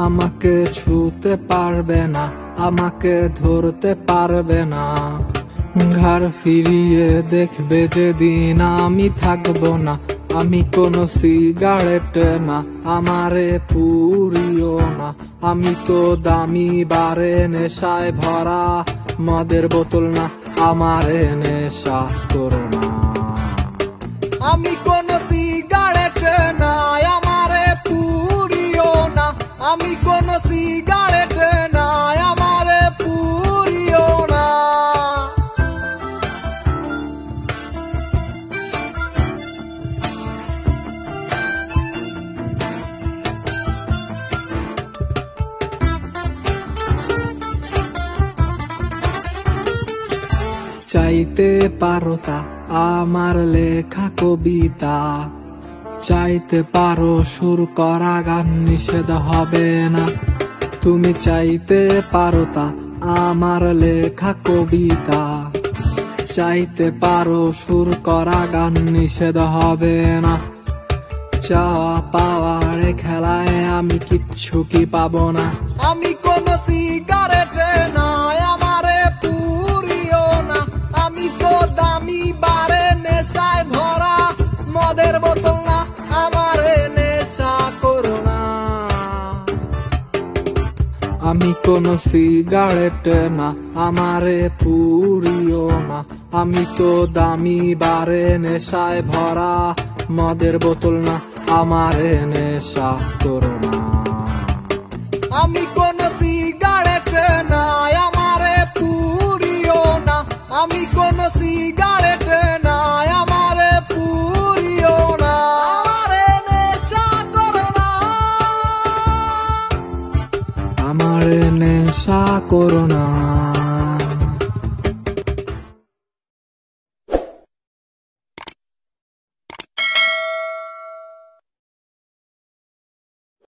আমাকে ছুতে পারবে না, আমাকে ধরতে পারবে না। ঘাড় ফিরিয়ে দেখবে যেদিন আমি থাকবো না। আমি কোনো সিগারেট না, আমারে পুরিও না। আমি তো দামি বারে নেশায় ভরা মদের বোতল না, আমারে নেশা করো না। আমি কোন সিগারেট না, আমারে পুরিও না। আমি কোন সিগারেট না, আমারে পুরিও না। চাইতে পারো তা আমার লেখা কবিতা, চাইতে পারো সুর করা গান, নিষেধ হবে না। তুমি চাইতে পারো তা আমার লেখা কবিতা, চাইতে পারো সুর করা গান, নিষেধ হবে না। চাওয়া পাওয়ার খেলায় আমি কিচ্ছু কি পাবো না। আমি কোন সিগারেট না, আমারে পুরিও না। আমি তো দামি বারে নেশায় ভরা মদের বোতল না, আমারে নেশা করো না। আমি কোন সিগারেট না, আমারে পুরিও না। আমি তো দামি বারে নেশায় ভরা মদের বোতল না, আমারে নেশা করো না। আমি কোন সিগারেট না, আমারে পুরিও না। আমি কোন সিগারেট না, আমারে পুরিও না। আমারে নেশা করো না, আমারে নেশা করো না।